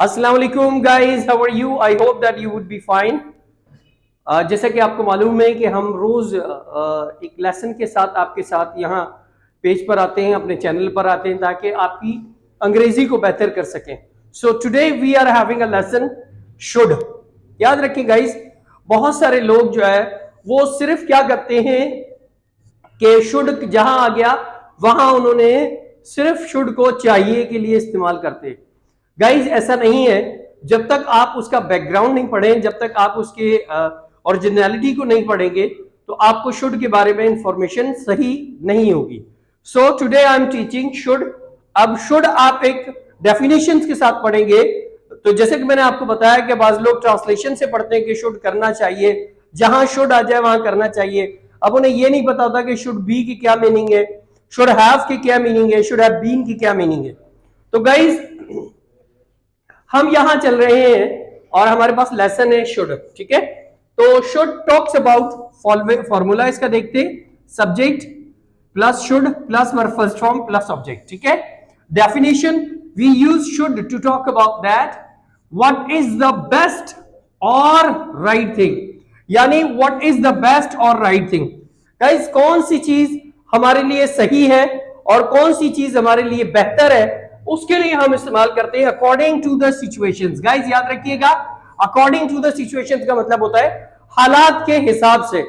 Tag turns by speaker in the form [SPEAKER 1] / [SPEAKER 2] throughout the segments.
[SPEAKER 1] अस्सलाम वालेकुम guys, how are you? I hope that you would be fine. जैसा कि आपको मालूम है कि हम रोज एक लेसन के साथ आपके साथ यहाँ पेज पर आते हैं, अपने चैनल पर आते हैं ताकि आपकी अंग्रेजी को बेहतर कर सकें। So today we are having a lesson should. याद रखें गाइस, बहुत सारे लोग जो है वो सिर्फ क्या करते हैं कि शुड जहां आ गया वहां उन्होंने सिर्फ शुड को चाहिए के लिए इस्तेमाल करते हैं। गाइज ऐसा नहीं है। जब तक आप उसका बैकग्राउंड नहीं पढ़ें, जब तक आप उसके ओरिजिनलिटी को नहीं पढ़ेंगे तो आपको शुड के बारे में इंफॉर्मेशन सही नहीं होगी। So today I am teaching should. अब शुड आप एक डेफिनेशंस के साथ पढ़ेंगे। तो जैसे कि मैंने आपको बताया कि बाज लोग ट्रांसलेशन से पढ़ते हैं कि शुड करना चाहिए, जहां शुड आ जाए वहां करना चाहिए। अब उन्हें यह नहीं पता होता कि शुड बी की क्या मीनिंग है, शुड हैव की क्या मीनिंग है, शुड हैव बीन की क्या मीनिंग है। तो गाइज हम यहां चल रहे हैं और हमारे पास लेसन है शुड। ठीक है, तो शुड टॉक्स अबाउट फॉर्मूला इसका देखते हैं, subject plus should plus verb first form plus object. ठीक है, definition we use should to talk about that what is the best और राइट थिंग, यानी व्हाट इज द बेस्ट और right thing. Guys कौन सी चीज हमारे लिए सही है और कौन सी चीज हमारे लिए बेहतर है, उसके लिए हम इस्तेमाल करते हैं according to the situations. Guys याद रखिएगा, अकॉर्डिंग टू द सिचुएशंस का मतलब होता है हालात के हिसाब से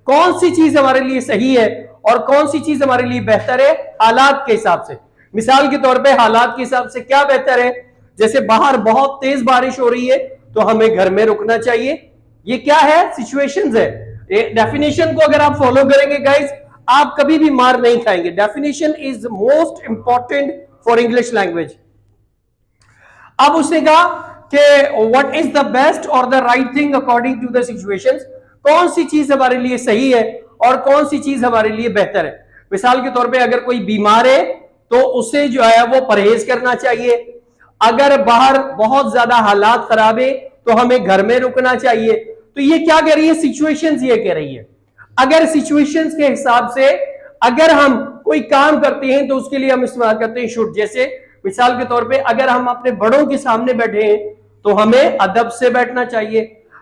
[SPEAKER 1] कौन सी चीज हमारे लिए सही है और कौन सी चीज हमारे लिए बेहतर है हालात के हिसाब से। मिसाल के तौर पे हालात के हिसाब से क्या बेहतर है, जैसे बाहर बहुत तेज बारिश हो रही है तो हमें घर में रुकना चाहिए। ये क्या है? सिचुएशंस है। डेफिनेशन को अगर आप फॉलो करेंगे गाइस, आप कभी भी मार नहीं खाएंगे। Definition is most important for English language. अब उसने कहा कि व्हाट इज द बेस्ट और the right thing according to the situations, कौन सी चीज हमारे लिए सही है और कौन सी चीज हमारे लिए बेहतर है। मिसाल के तौर पे अगर कोई बीमार है तो उसे जो है वो परहेज करना चाहिए। अगर बाहर बहुत ज्यादा हालात खराब है तो हमें घर में रुकना चाहिए। तो ये क्या कह रही है? सिचुएशंस ये कह रही है। अगर सिचुएशंस के हिसाब से अगर हम कोई काम करते हैं तो उसके लिए हम इस्तेमाल करते हैं शुड। जैसे मिसाल के तौर पे अगर हम अपने बड़ों के सामने बैठे हैं तो हमें अदब से बैठना चाहिए,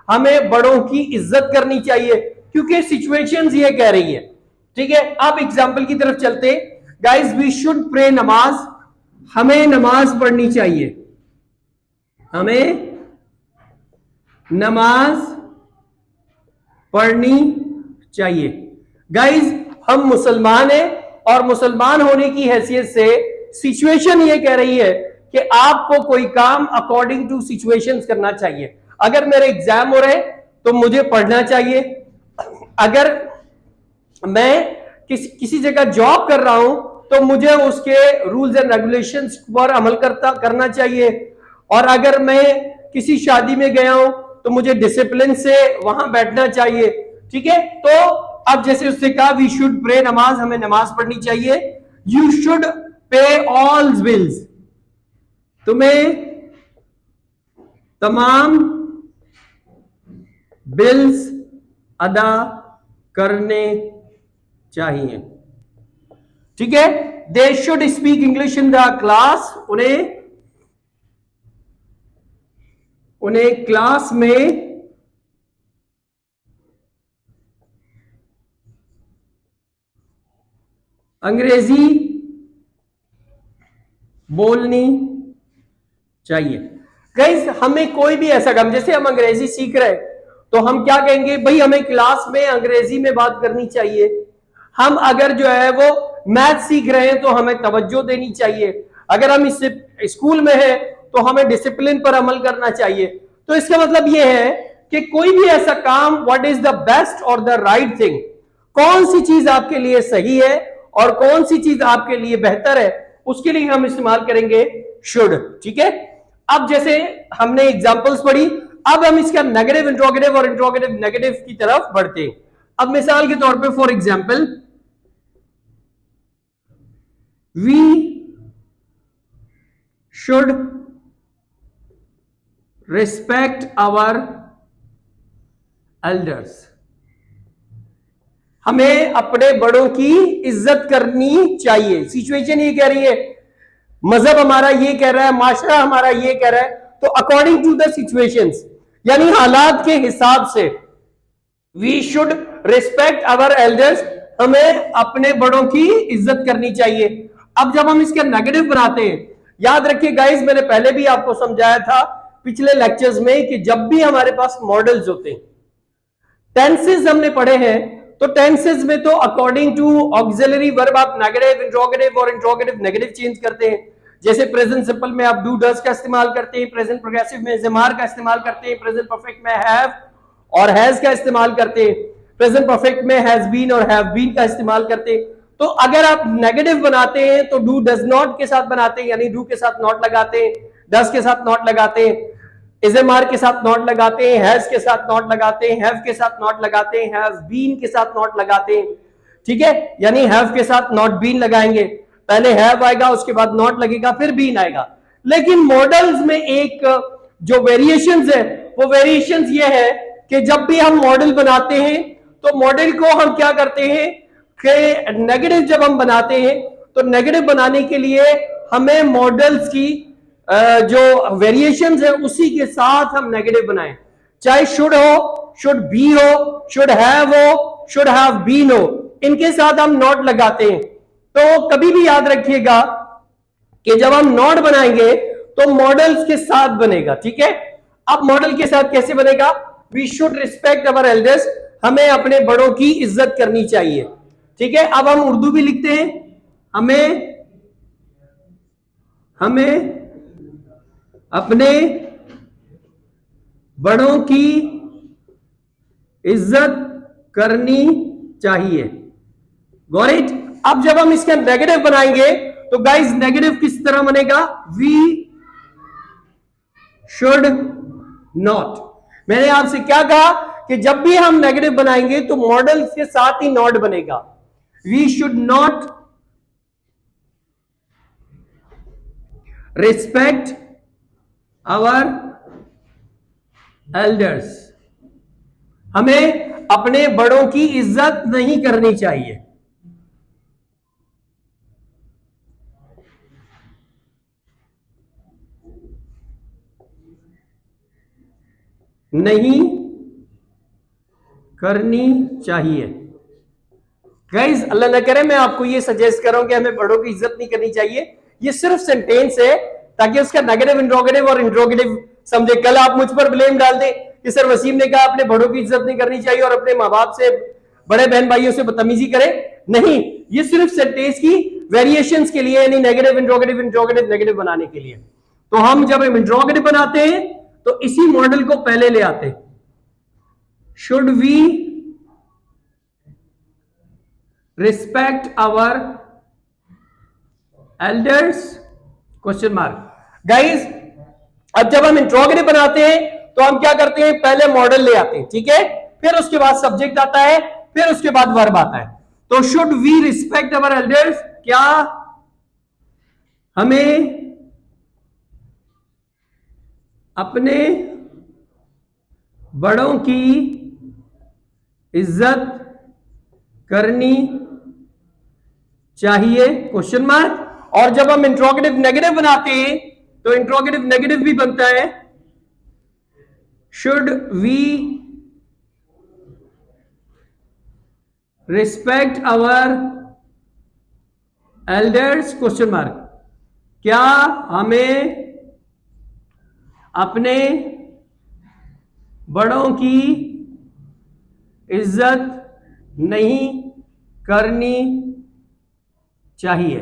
[SPEAKER 1] हमें बड़ों की इज्जत करनी चाहिए, क्योंकि सिचुएशंस ये कह रही है। ठीक है, अब एग्जांपल की तरफ चलते हैं। गाइस वी शुड प्रे नमाज, हमें नमाज पढ़नी चाहिए, हमें नमाज पढ़नी चाहिए। गाइस हम मुसलमान हैं और मुसलमान होने की हैसियत से सिचुएशन ये कह रही है कि आपको कोई काम अकॉर्डिंग टू सिचुएशंस करना चाहिए। अगर मेरे एग्जाम हो रहे तो मुझे पढ़ना चाहिए, अगर मैं किसी जगह जॉब कर रहा हूं तो मुझे उसके रूल्स एंड रेगुलेशंस पर अमल करना चाहिए, और अगर मैं किसी शादी में गया हूं तो मुझे डिसिप्लिन से वहां बैठना चाहिए। ठीक है, तो अब जैसे उसने कहा वी शुड प्रे नमाज, हमें नमाज पढ़नी चाहिए। You should pay all bills, तुम्हें तमाम बिल्स अदा करने चाहिए। ठीक है, they should speak English in the class, उन्हें क्लास में अंग्रेजी बोलनी चाहिए। गाइस हमें कोई भी ऐसा काम, जैसे हम अंग्रेजी सीख रहे हैं तो हम क्या कहेंगे, भाई हमें क्लास में अंग्रेजी में बात करनी चाहिए। हम अगर जो है वो मैथ सीख रहे हैं तो हमें तवज्जो देनी चाहिए। अगर हम इस स्कूल में है तो हमें डिसिप्लिन पर अमल करना चाहिए। तो इसका मतलब यह है कि कोई भी ऐसा काम, व्हाट इज द बेस्ट और द राइट थिंग, कौन सी चीज आपके लिए सही है और कौन सी चीज आपके लिए बेहतर है, उसके लिए हम इस्तेमाल करेंगे शुड। ठीक है, अब जैसे हमने एग्जांपल्स पढ़ी, अब हम इसका नेगेटिव इंट्रोगेटिव और इंट्रोगेटिव नेगेटिव की तरफ बढ़ते हैं। अब मिसाल के तौर पे for example, we should respect our elders, हमें अपने बड़ों की इज्जत करनी चाहिए। सिचुएशन ये कह रही है, मजहब हमारा ये कह रहा है, माशरा हमारा ये कह रहा है, तो अकॉर्डिंग टू द सिचुएशंस, यानी हालात के हिसाब से, we should respect our elders, हमें अपने बड़ों की इज्जत करनी चाहिए। अब जब हम इसका नेगेटिव बनाते हैं, याद रखिए गाइस, मैंने पहले भी आपको समझाया था पिछले लेक्चर्स में कि जब भी हमारे पास मॉडल्स होते हैं, टेंसेस हमने पढ़े हैं, तो टेंसेस में तो अकॉर्डिंग टू ऑक्सिलरी वर्ब आप नेगेटिव, इंट्रोगेटिव और इंट्रोगेटिव नेगेटिव चेंज करते हैं। जैसे प्रेजेंट सिंपल में आप डू डज का इस्तेमाल करते हैं, प्रेजेंट प्रोग्रेसिव में ज़मार का इस्तेमाल करते हैं, प्रेजेंट परफेक्ट में हैव और हैज का इस्तेमाल करते हैं, प्रेजेंट परफेक्ट में हैज बीन और हैव बीन का इस्तेमाल करते हैं। तो अगर आप नेगेटिव बनाते हैं तो डू डज नॉट के साथ बनाते हैं, यानी डू के साथ नॉट लगाते हैं, डज के साथ नॉट लगाते हैं, इज़मार के साथ नॉट लगाते हैं, हैज के साथ नॉट लगाते हैं, हैव के साथ नॉट लगाते हैं, हैव बीन के साथ नॉट लगाते हैं। ठीक है, यानी हैव के साथ नॉट बीन लगाएंगे, पहले हैव आएगा, उसके बाद नॉट लगेगा, फिर बीन आएगा। लेकिन मॉडल्स में एक जो वेरिएशंस है, वो वेरिएशंस ये है कि जब भी हम मॉडल बनाते हैं तो मॉडल को हम क्या करते हैं कि नेगेटिव जब हम बनाते हैं तो नेगेटिव बनाने के लिए हमें मॉडल्स की जो वेरिएशंस है उसी के साथ हम नेगेटिव बनाएं, चाहे शुड हो, शुड बी हो, शुड हैव हो, शुड हैव बीन हो, इनके साथ हम नॉट लगाते हैं। तो कभी भी याद रखिएगा कि जब हम नॉट बनाएंगे तो मॉडल्स के साथ बनेगा। ठीक है, अब मॉडल के साथ कैसे बनेगा? We should respect our elders, हमें अपने बड़ों की इज्जत करनी चाहिए। ठीक है, अब हम उर्दू भी लिखते हैं, हमें अपने बड़ों की इज्जत करनी चाहिए। Got it? अब जब हम इसका नेगेटिव बनाएंगे तो गाइस नेगेटिव किस तरह बनेगा? We should not. मैंने आपसे क्या कहा कि जब भी हम नेगेटिव बनाएंगे तो मॉडल के साथ ही नॉट बनेगा। We should not respect our elders, हमें अपने बड़ों की इज्जत नहीं करनी चाहिए। नहीं करनी चाहिए। गाइस अल्लाह ना करे मैं आपको ये सजेस्ट कर रहा हूं कि हमें बड़ों की इज्जत नहीं करनी चाहिए, ये सिर्फ सेंटेंस है ताकि उसका नेगेटिव, इंट्रोगेटिव और इंट्रोगेटिव समझे। कल आप मुझ पर ब्लेम डाल दे कि सर वसीम ने कहा अपने बड़ों की इज्जत नहीं करनी चाहिए और अपने माँ बाप से, बड़े बहन भाइयों से बदतमीजी करे। नहीं, ये सिर्फ सेंटेंस की वेरिएशंस के लिए, यानी नेगेटिव, इंट्रोगेटिव, इंट्रोगेटिव, नेगेटिव बनाने के लिए। तो हम जब इंट्रोगेटिव बनाते हैं तो इसी मॉडल को पहले ले आते हैं। Should we respect our elders? Question mark. Guys अब जब हम इंट्रोगेटिव बनाते हैं तो हम क्या करते हैं? पहले मॉडल ले आते हैं, ठीक है, फिर उसके बाद सब्जेक्ट आता है, फिर उसके बाद वर्ब आता है। तो should we respect our elders, क्या हमें अपने बड़ों की इज्जत करनी चाहिए? Question mark. और जब हम इंट्रोगेटिव नेगेटिव बनाते हैं तो इंट्रोगेटिव नेगेटिव भी बनता है, should we respect our elders? Question mark. क्या हमें अपने बड़ों की इज्जत नहीं करनी चाहिए?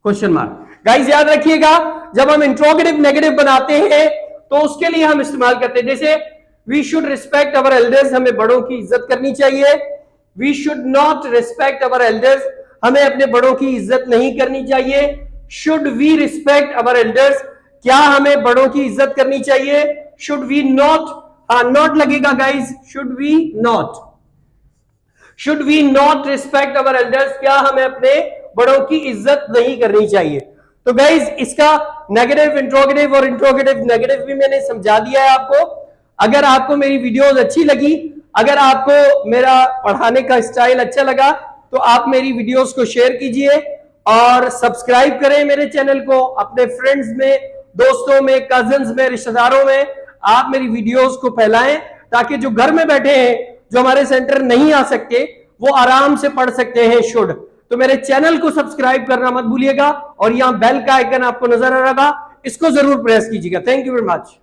[SPEAKER 1] Question mark. गाइस याद रखिएगा जब हम इंट्रोगेटिव नेगेटिव बनाते हैं तो उसके लिए हम इस्तेमाल करते हैं, जैसे we should respect our elders, हमें बड़ों की इज्जत करनी चाहिए। We should not respect our elders, हमें अपने बड़ों की इज्जत नहीं करनी चाहिए। Should we respect our elders, क्या हमें बड़ों की इज्जत करनी चाहिए? शुड वी नॉट, नॉट लगेगा guys, should we not, should we not respect our elders, क्या हमें अपने बड़ों की इज्जत नहीं करनी चाहिए? तो गाइस इसका नेगेटिव, इंट्रोगेटिव और इंट्रोगेटिव नेगेटिव भी मैंने समझा दिया है आपको। अगर आपको मेरी वीडियोस अच्छी लगी, अगर आपको मेरा पढ़ाने का स्टाइल अच्छा लगा तो आप मेरी वीडियोस को शेयर कीजिए और सब्सक्राइब करें मेरे चैनल को, अपने फ्रेंड्स में दोस्तों में, कजिन्स में, रिश्तेदारों में आप मेरी वीडियोस को फैलाएं, ताकि जो घर में बैठे हैं, जो हमारे सेंटर नहीं आ सकते, वो आराम से पढ़ सकते हैं शुड। तो मेरे चैनल को सब्सक्राइब करना मत भूलिएगा, और यहां बेल का आइकन आपको नजर आ रहा था, इसको जरूर प्रेस कीजिएगा। Thank you very much.